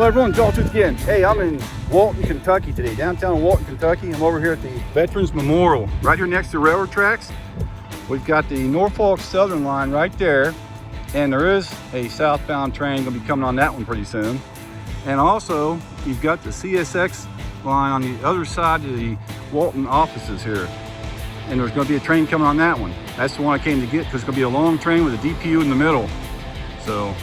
Well, everyone, Joel Tooth again. Hey, I'm in Walton, Kentucky today, downtown Walton, Kentucky. I'm over here at the Veterans Memorial, right here next to railroad tracks. We've got the Norfolk Southern line right there, and there is a southbound train going to be coming on that one pretty soon. And also, you've got the CSX line on the other side of the Walton offices here. And there's going to be a train coming on that one. That's the one I came to get because it's going to be a long train with a DPU in the middle. So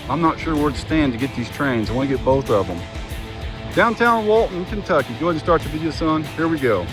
I'm not sure where to stand to get these trains. I want to get both of them. Downtown Walton, Kentucky. Go ahead and start the video, son. Here we go.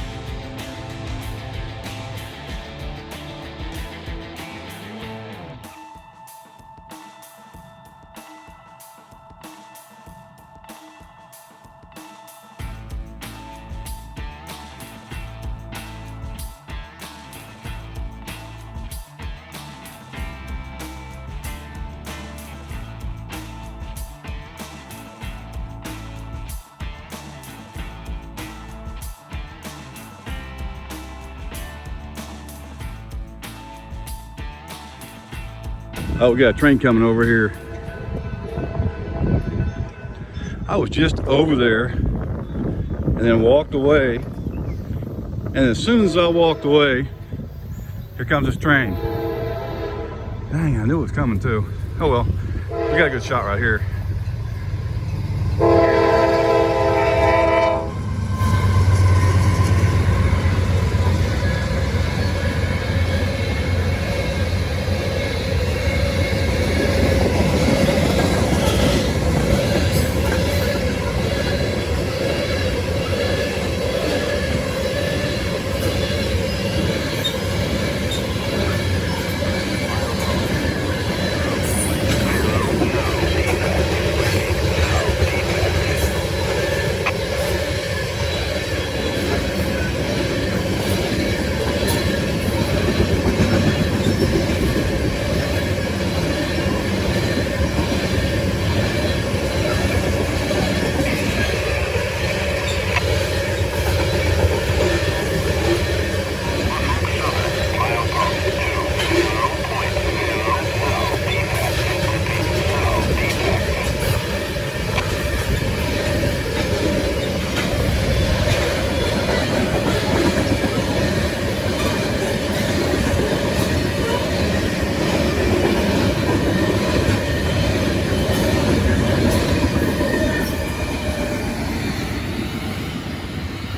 Oh, we got a train coming over here. I was just over there and then walked away. And as soon as I walked away, here comes this train. Dang, I knew it was coming too. Oh well, we got a good shot right here.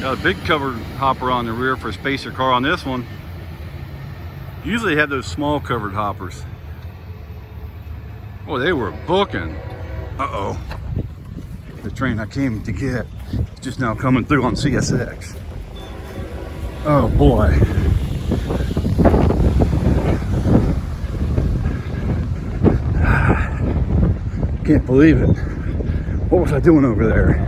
Got a big covered hopper on the rear for a spacer car on this one. Usually they have those small covered hoppers. Boy, they were booking. Uh-oh. The train I came to get is just now coming through on CSX. Oh boy. Can't believe it. What was I doing over there?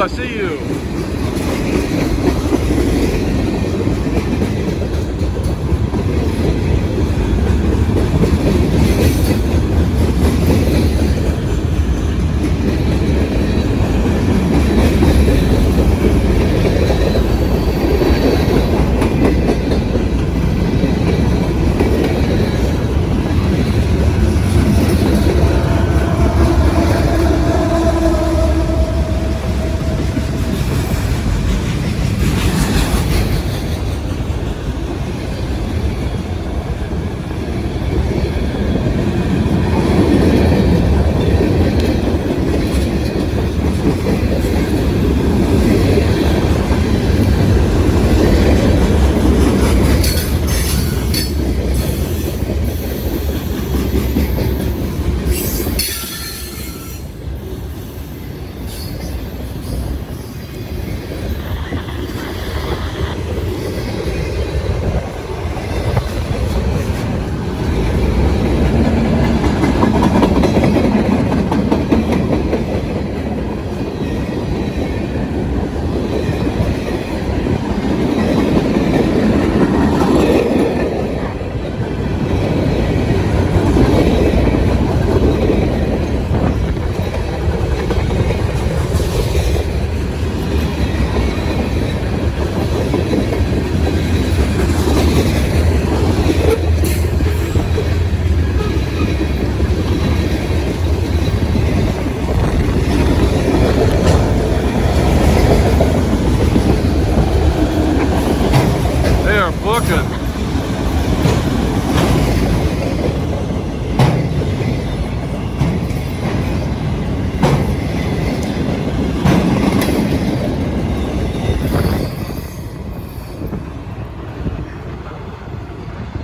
I see you.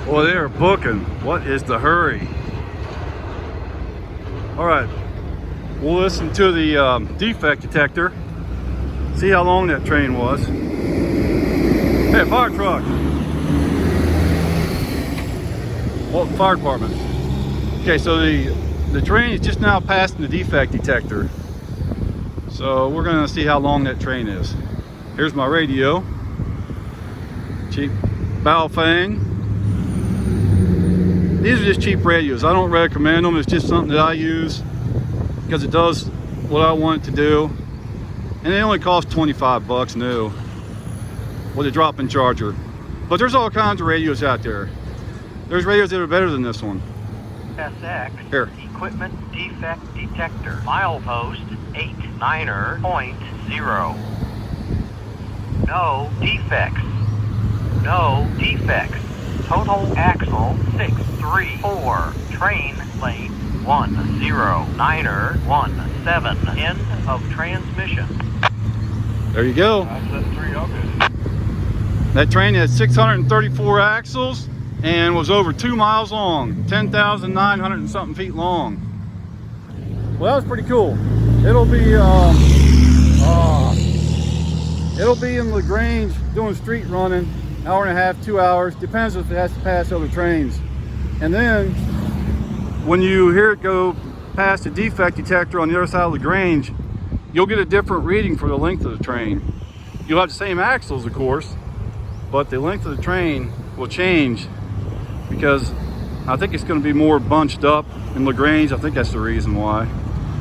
Well, they're booking. What is the hurry? All right, we'll listen to the defect detector. See how long that train was. Hey, fire truck. Walton Fire Department. Okay, so the train is just now passing the defect detector. So we're gonna see how long that train is. Here's my radio. Cheap Baofeng. These are just cheap radios. I don't recommend them. It's just something that I use because it does what I want it to do. And they only cost 25 bucks new with a drop-in charger. But there's all kinds of radios out there. There's radios that are better than this one. CSX Here. Equipment Defect Detector. Milepost 89.0. No defects. No defects. Total axle 634. Train lane 10.917. End of transmission. There you go. That train had 634 axles and was over 2 miles long, 10,900 and something feet long. Well, that was pretty cool. It'll be in LaGrange doing street running, hour and a half, 2 hours, depends if it has to pass other trains. And then when you hear it go past the defect detector on the other side of LaGrange, you'll get a different reading for the length of the train. You'll have the same axles, of course, but the length of the train will change because I think it's going to be more bunched up in LaGrange. I think that's the reason why.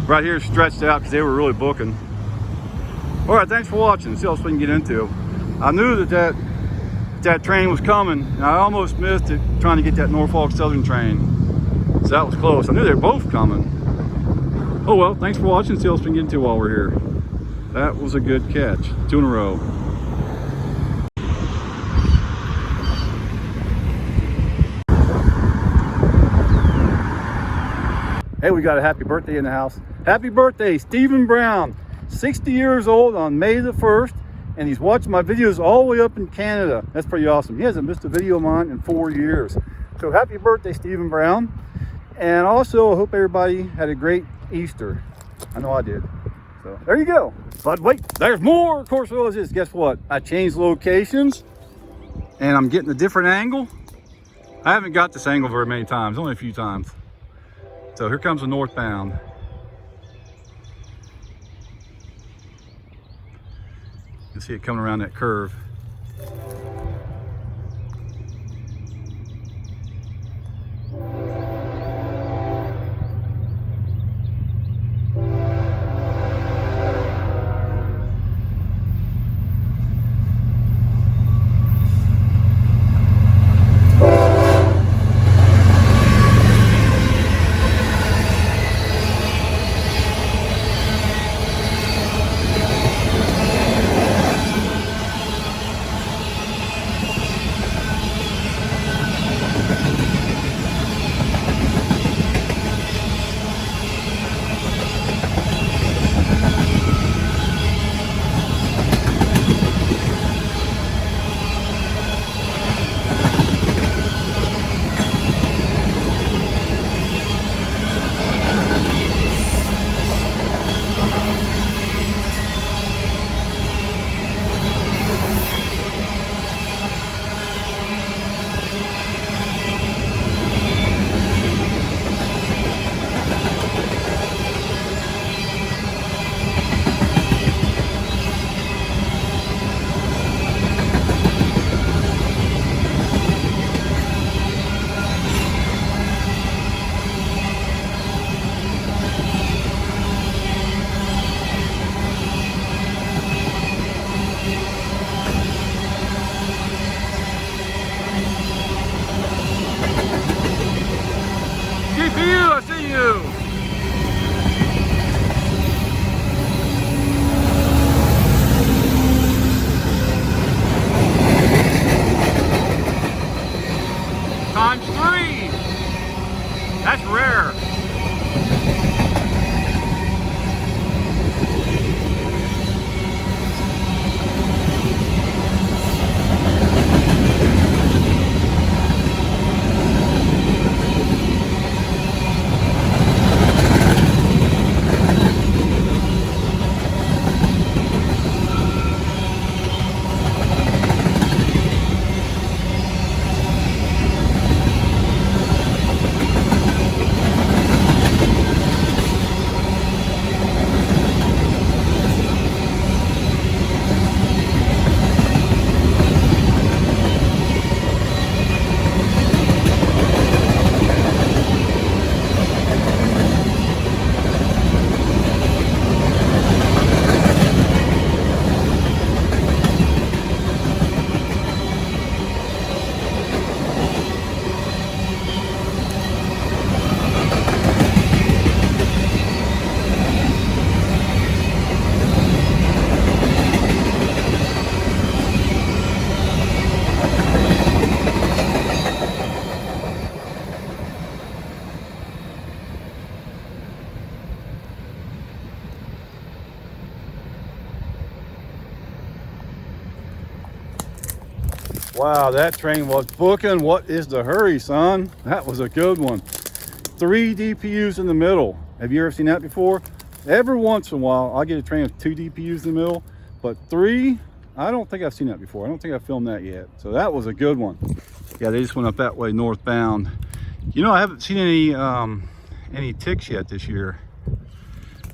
Right here is stretched out because they were really booking. All right, thanks for watching. See what else we can get into. I knew that train was coming, and I almost missed it trying to get that Norfolk Southern train. So that was close. I knew they were both coming. Oh well, thanks for watching. See what else we can get into while we're here. That was a good catch. 2 in a row. Hey, we got a happy birthday in the house. Happy birthday, Stephen Brown. 60 years old on May the 1st, and he's watching my videos all the way up in Canada. That's pretty awesome. He hasn't missed a video of mine in 4 years. So happy birthday, Stephen Brown. And also, I hope everybody had a great Easter. I know I did. So there you go. But wait, there's more. Of course, what was this? Guess what? I changed locations, and I'm getting a different angle. I haven't got this angle very many times, only a few times. So here comes the Northbound. You see it coming around that curve. DPU, I see you! ×3! That's rare. Wow, that train was booking. What is the hurry, son? That was a good one. 3 DPUs in the middle. Have you ever seen that before? Every once in a while, I'll get a train with 2 DPUs in the middle, but 3, I don't think I've seen that before. I don't think I've filmed that yet. So that was a good one. Yeah, they just went up that way, northbound. You know, I haven't seen any ticks yet this year.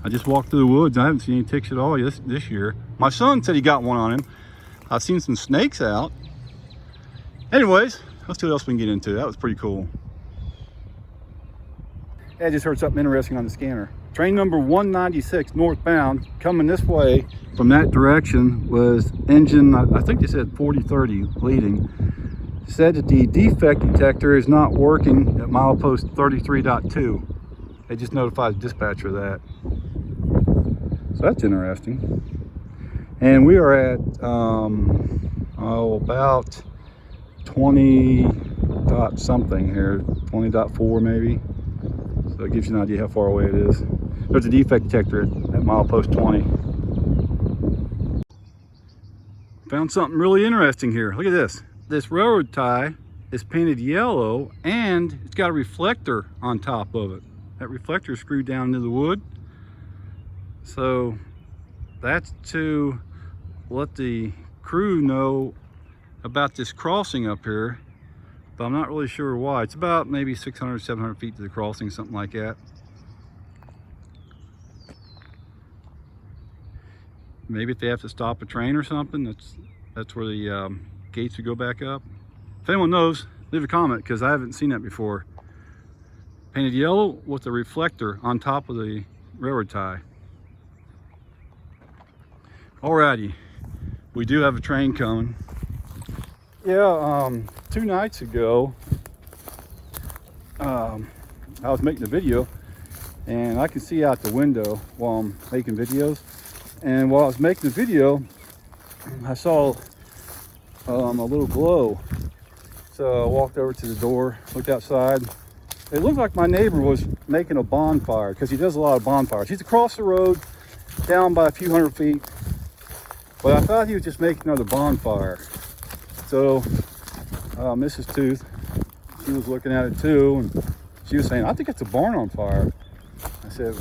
I just walked through the woods. I haven't seen any ticks at all this year. My son said he got one on him. I've seen some snakes out. Anyways, let's see what else we can get into. That was pretty cool. Hey, I just heard something interesting on the scanner. Train number 196 northbound coming this way from that direction was engine, I think they said 4030 leading. Said that the defect detector is not working at milepost 33.2. They just notified the dispatcher of that. So that's interesting. And we are at about 20 dot something here, 20.4 maybe. So it gives you an idea how far away it is. There's a defect detector at milepost 20. Found something really interesting here. Look at this. This railroad tie is painted yellow and it's got a reflector on top of it. That reflector is screwed down into the wood. So that's to let the crew know about this crossing up here, but I'm not really sure why. It's about maybe 600, 700 feet to the crossing, something like that. maybe if they have to stop a train or something, that's where the gates would go back up. If anyone knows, leave a comment, because I haven't seen that before. Painted yellow with a reflector on top of the railroad tie. Alrighty, we do have a train coming. Yeah, 2 nights ago, I was making a video, and I can see out the window while I'm making videos. And while I was making the video, I saw a little glow. So I walked over to the door, looked outside. It looked like my neighbor was making a bonfire, because he does a lot of bonfires. He's across the road, down by a few hundred feet. But I thought he was just making another bonfire. So Mrs. Tooth, she was looking at it too, and she was saying, I think it's a barn on fire. I said,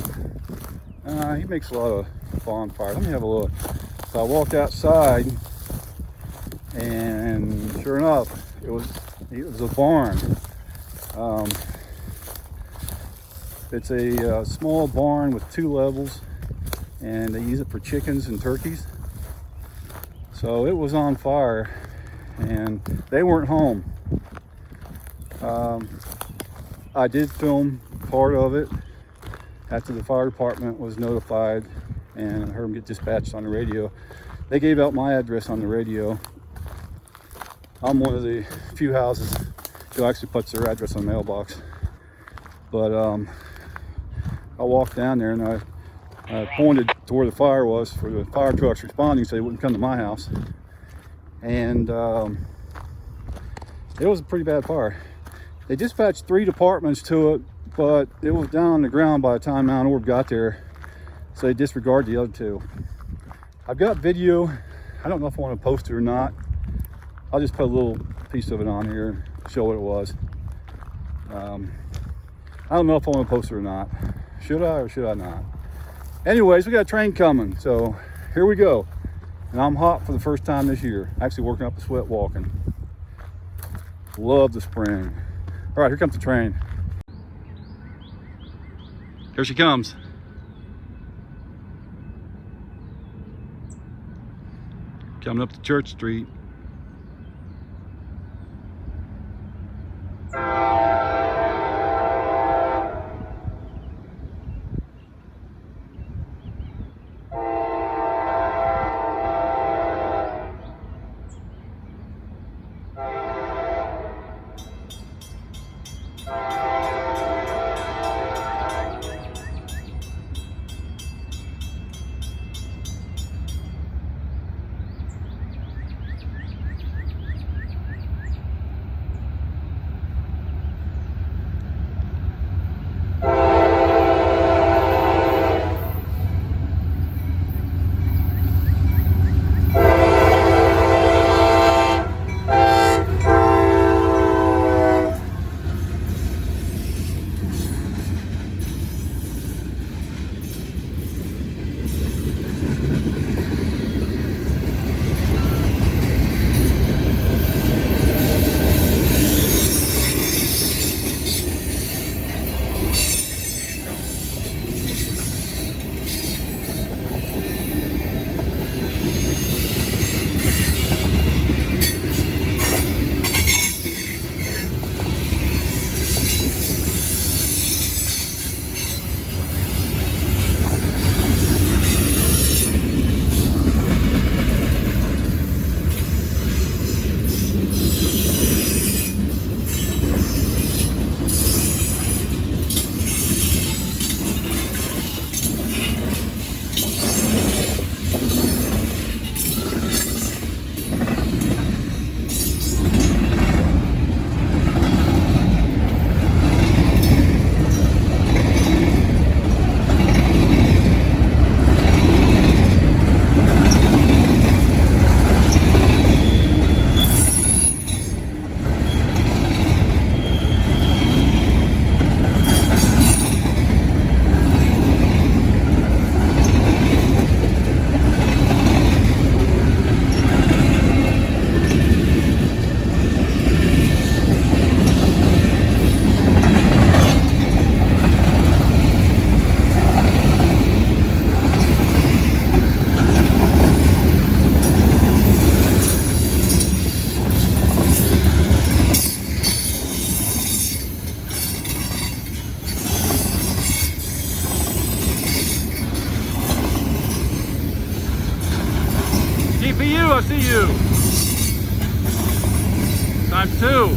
he makes a lot of bonfires. Let me have a look. So I walked outside, and sure enough, it was a barn. It's a small barn with 2 levels, and they use it for chickens and turkeys. So it was on fire, and they weren't home. I did film part of it after the fire department was notified, and I heard them get dispatched on the radio. They gave out my address on the radio. I'm one of the few houses who actually puts their address on the mailbox. But I walked down there, and I pointed to where the fire was for the fire trucks responding so they wouldn't come to my house. And it was a pretty bad fire. They dispatched 3 departments to it, but it was down on the ground by the time Mount Orb got there, so they disregarded the other 2. I've got video. I don't know if I want to post it or not. I'll just put a little piece of it on here and show what it was. I don't know if I want to post it or not. Should I or should I not? Anyways, we got a train coming, so here we go. And I'm hot for the first time this year. Actually working up a sweat walking. Love the spring. All right, here comes the train. Here she comes. Coming up to Church Street. DPU. Times 2.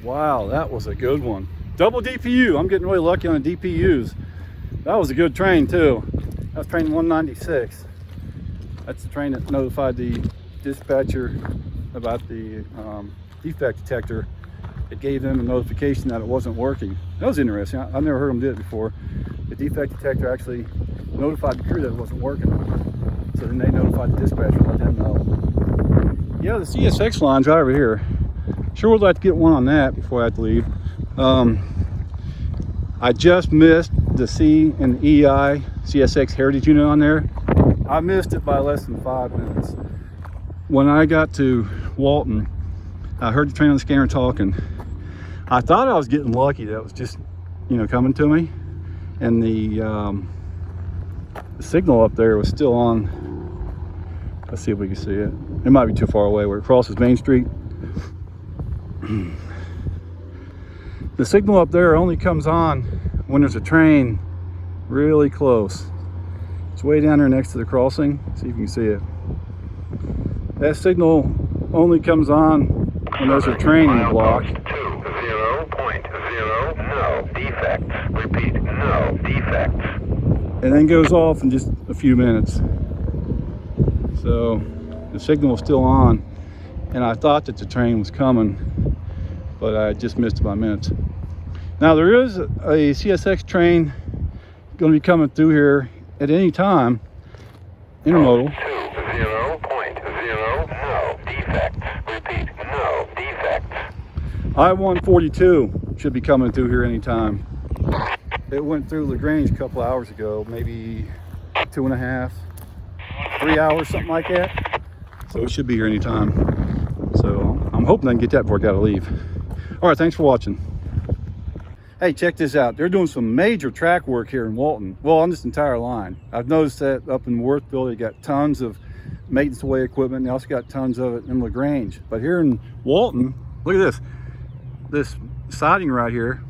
Wow, that was a good one. Double DPU. I'm getting really lucky on the DPUs. That was a good train too. That was train 196. That's the train that notified the dispatcher about the defect detector. It gave them a notification that it wasn't working. That was interesting. I've never heard them do it before. The defect detector actually notified the crew that it wasn't working. So then they notified the dispatcher and let them know. Yeah, the CSX line's right over here. Sure would like to get one on that before I have to leave. I just missed the C and EI CSX Heritage unit on there. I missed it by less than 5 minutes. When I got to Walton, I heard the train on the scanner talking. I thought I was getting lucky that it was just, you know, coming to me. And the signal up there was still on. Let's see if we can see it. It might be too far away where it crosses Main Street. The signal up there only comes on when there's a train really close. It's way down there next to the crossing. See if you can see it. That signal only comes on when there's a train in the block. 20.0, no defects. Repeat, no defects. And then goes off in just a few minutes. So the signal was still on, and I thought that the train was coming, but I just missed it by minutes. Now there is a CSX train going to be coming through here at any time. Intermodal. 20.0, no defects. Repeat, no defects. I-142 should be coming through here anytime. It went through LaGrange a couple hours ago, maybe 2.5, 3 hours, something like that. So it should be here anytime. So I'm hoping I can get that before I gotta leave. All right, thanks for watching. Hey, check this out. They're doing some major track work here in Walton. Well, on this entire line. I've noticed that up in Worthville, they got tons of maintenance away equipment. And they also got tons of it in LaGrange. But here in Walton, look at this. This siding right here,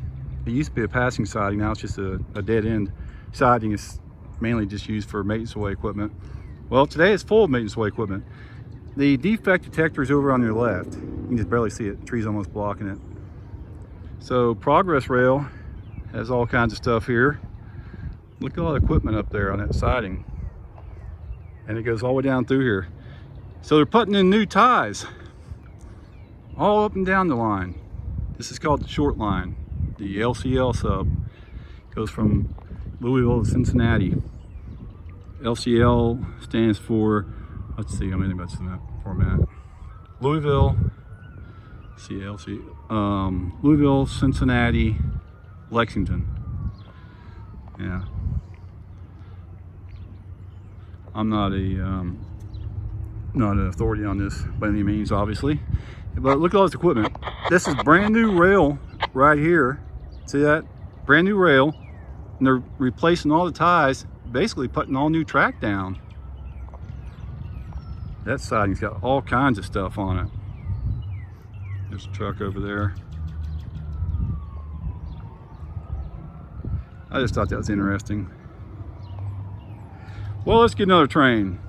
it used to be a passing siding. Now it's just a dead end siding. Is mainly just used for maintenance away equipment. Well, today it's full of maintenance away equipment. The defect detector is over on your left. You can just barely see it. The tree's almost blocking it. So Progress Rail has all kinds of stuff here. Look at all the equipment up there on that siding. And it goes all the way down through here. So they're putting in new ties all up and down the line. This is called the short line. The LCL sub goes from Louisville to Cincinnati. LCL stands for Let's see, I'm in about cement for a minute. Louisville, CLC, Louisville, Cincinnati, Lexington. Yeah. I'm not an authority on this by any means, obviously. But look at all this equipment. This is brand new rail right here. See that? Brand new rail. And they're replacing all the ties, basically putting all new track down. That siding's got all kinds of stuff on it. There's a truck over there. I just thought that was interesting. Well, let's get another train.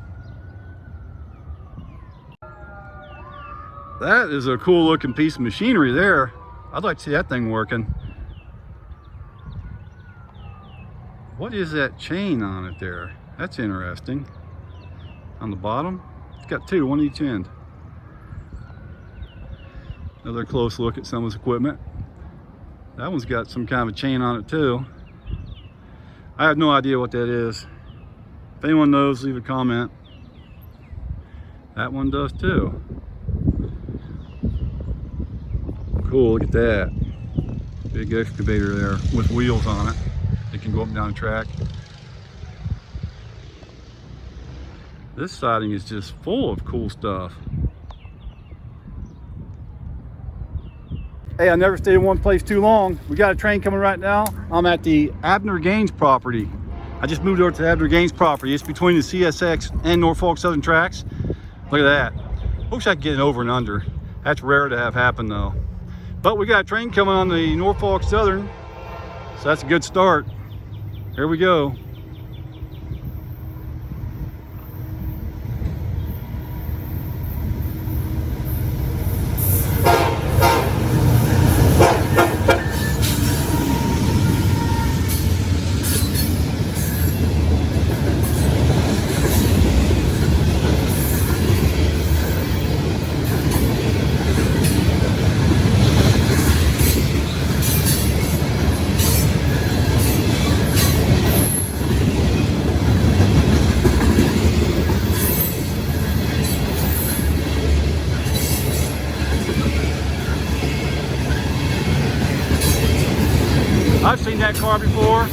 That is a cool looking piece of machinery there. I'd like to see that thing working. What is that chain on it there? That's interesting. On the bottom, it's got two, one each end. Another close look at some of this equipment. That one's got some kind of a chain on it too. I have no idea what that is. If anyone knows, leave a comment. That one does too. Cool, look at that. Big excavator there with wheels on it. It can go up and down the track. This siding is just full of cool stuff. Hey, I never stay in one place too long. We got a train coming right now. I'm at the Abner Gaines property. I just moved over to the Abner Gaines property. It's between the CSX and Norfolk Southern tracks. Look at that. Wish I could get it over and under. That's rare to have happen though. But we got a train coming on the Norfolk Southern, so that's a good start. Here we go. I've seen that car before.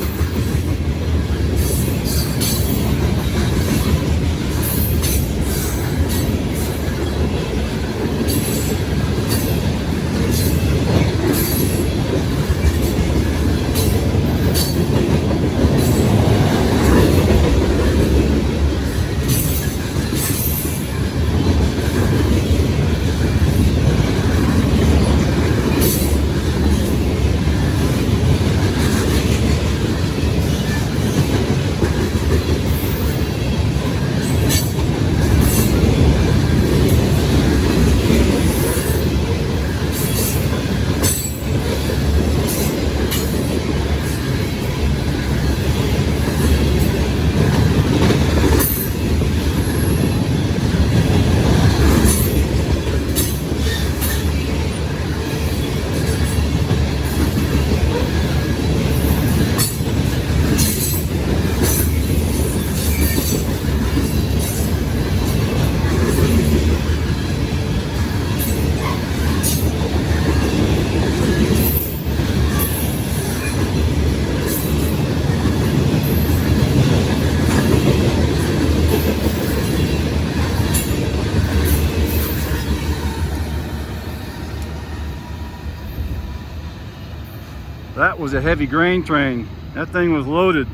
That was a heavy grain train. That thing was loaded.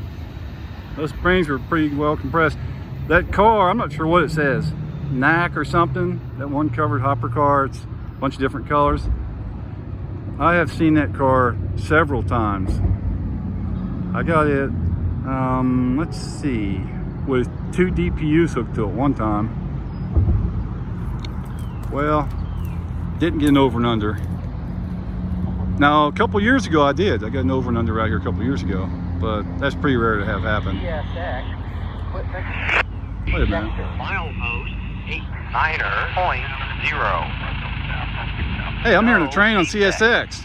Those springs were pretty well compressed. That car, I'm not sure what it says. Knack or something. That one covered hopper car. It's a bunch of different colors. I have seen that car several times. I got it, let's see, with 2 DPUs hooked to it one time. Well, didn't get an over and under. Now, a couple years ago I did. I got an over and under right here a couple years ago, but that's pretty rare to have happen. CSX, equipment, Wait a minute. milepost 89.0. Hey, I'm hearing a train on CSX.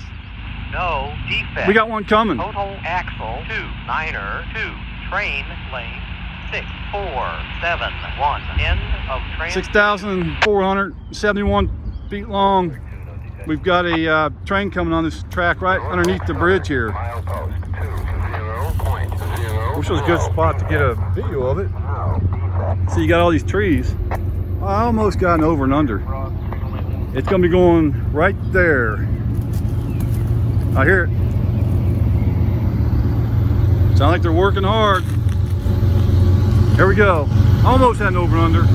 No defect. We got one coming. Total axle 292. Train lane 6,471. End of train. 6,471 feet long. We've got a train coming on this track right underneath the bridge here. Which was a good spot to get a video of it. So you got all these trees. I almost got an over and under. It's gonna be going right there. I hear it. Sound like they're working hard. Here we go. Almost had an over and under.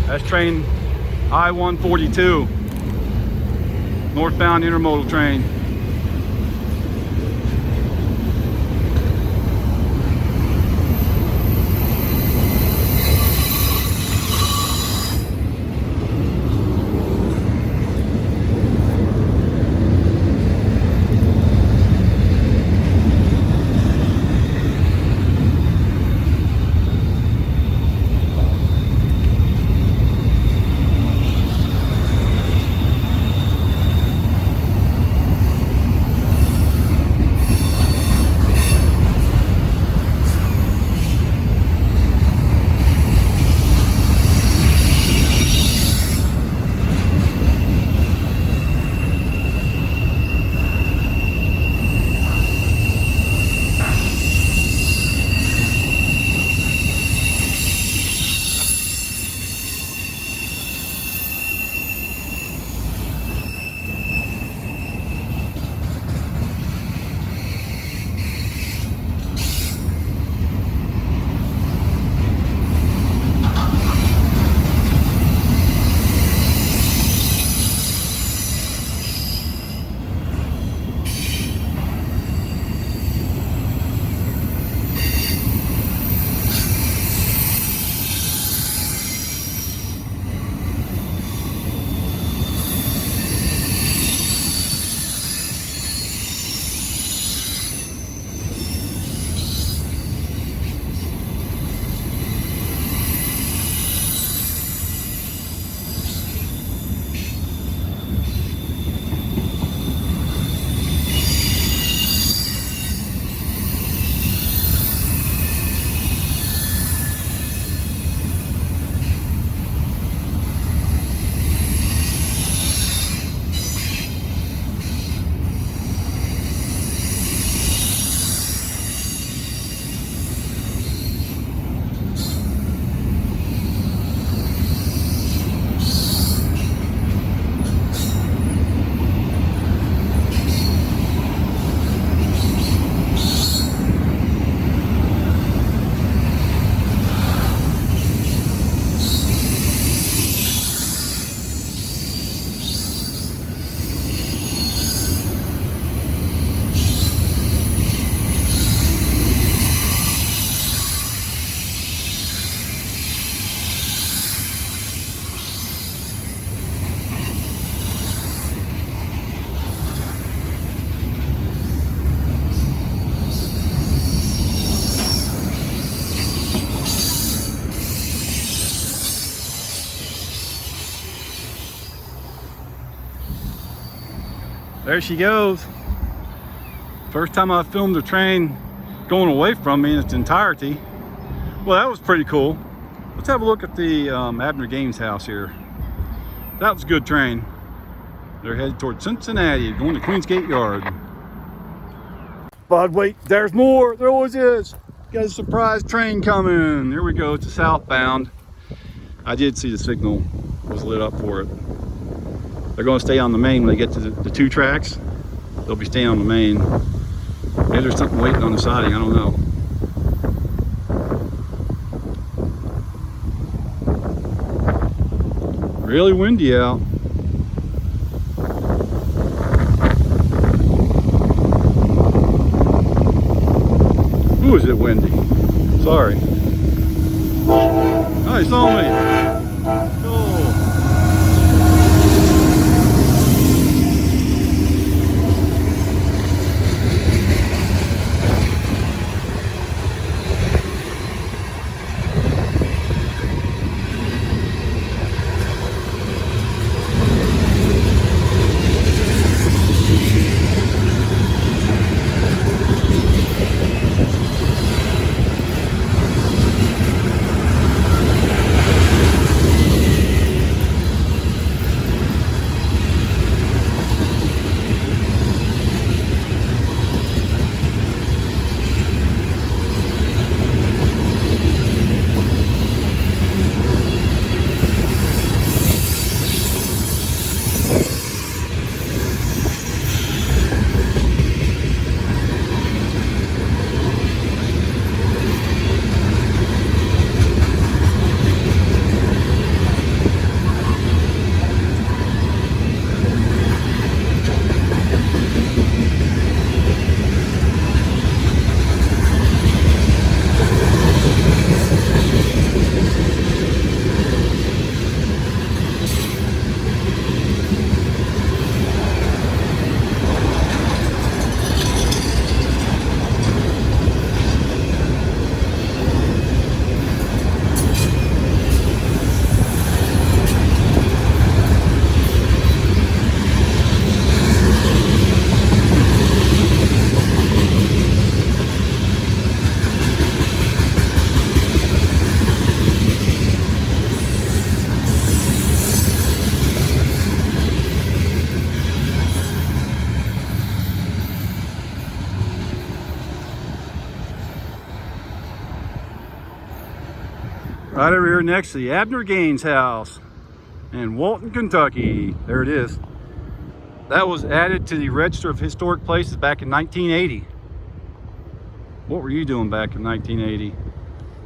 That's train I-142, northbound intermodal train. There she goes. First time I filmed a train going away from me in its entirety. Well, that was pretty cool. Let's have a look at the Abner Games house here. That was a good train. They're headed towards Cincinnati, going to Queensgate Yard. But wait, there's more. There always is. Got a surprise train coming. Here we go. It's a southbound. I did see the signal was lit up for it. They're going to stay on the main when they get to the two tracks. They'll be staying on the main. Maybe there's something waiting on the siding. I don't know. Really windy out. Ooh, is it windy? Sorry. Oh, he saw me. Right over here next to the Abner Gaines house in Walton, Kentucky. There it is. That was added to the Register of Historic Places back in 1980. What were you doing back in 1980?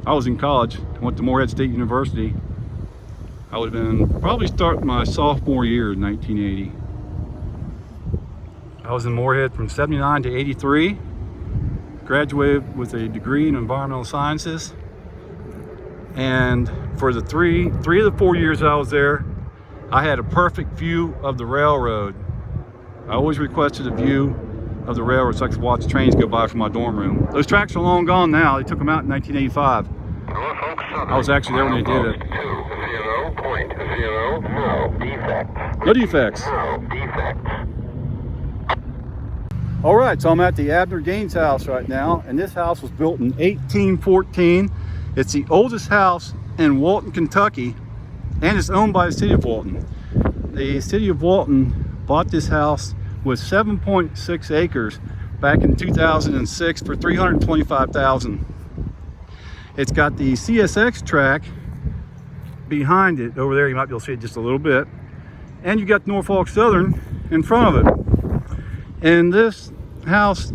I was in college. I went to Morehead State University. I would have been probably starting my sophomore year in 1980. I was in Morehead from 79 to 83. Graduated with a degree in environmental sciences. And for the three of the 4 years I was there, I had a perfect view of the railroad. I always requested a view of the railroad so I could watch trains go by from my dorm room. Those tracks are long gone now. They took them out in 1985. Norfolk Southern. I was actually there when they did it. 2.0, no defect. No defects. No defect. All right, so I'm at the Abner Gaines house right now, and this house was built in 1814. It's the oldest house in Walton, Kentucky, and it's owned by the city of Walton. The city of Walton bought this house with 7.6 acres back in 2006 for $325,000. It's got the CSX track behind it over there. You might be able to see it just a little bit. And you got Norfolk Southern in front of it. And this house,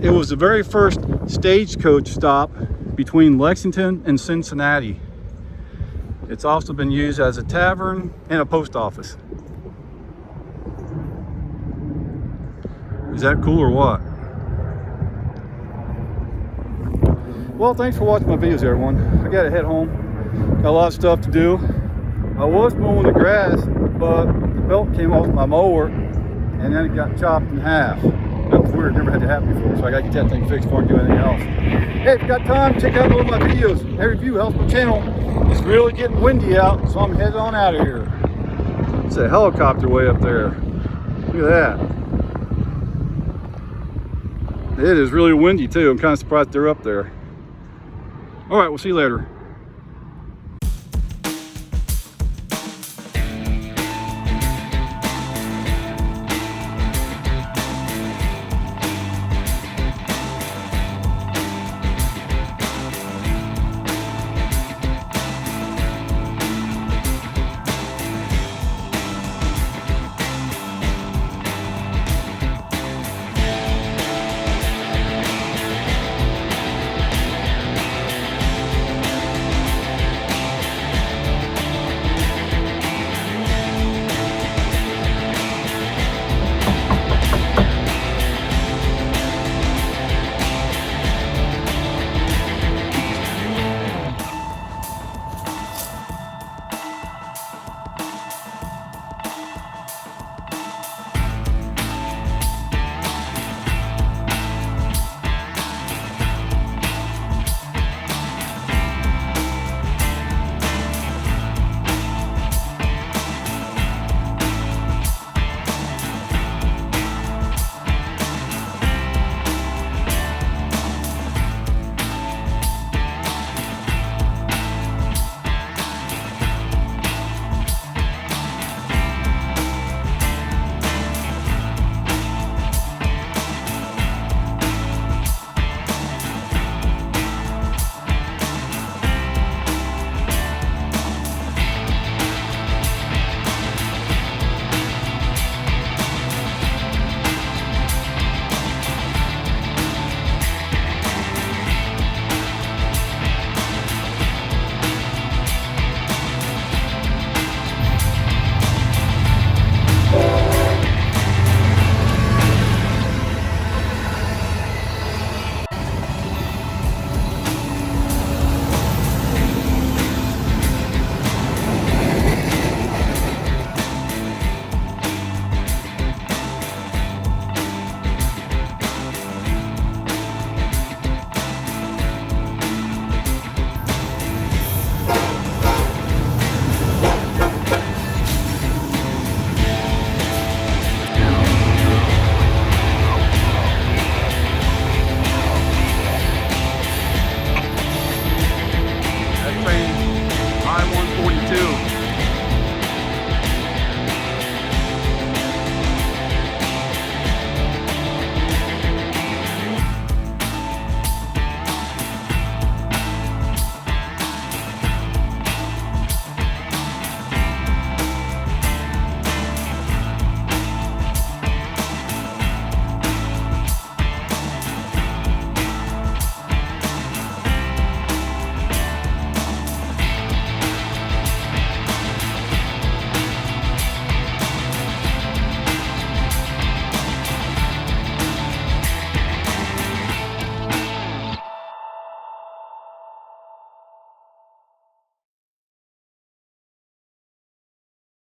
it was the very first stagecoach stop between Lexington and Cincinnati. It's also been used as a tavern and a post office. Is that cool or what? Well, thanks for watching my videos, everyone. I gotta head home. Got a lot of stuff to do. I was mowing the grass, but the belt came off my mower and then it got chopped in half. That was weird, never had to happen before, so I gotta get that thing fixed before I do anything else. Hey, if you got time, check out all my videos. Every view helps my channel. It's really getting windy out, so I'm headed on out of here. It's a helicopter way up there. Look at that. It is really windy too. I'm kind of surprised they're up there. All right, we'll see you later.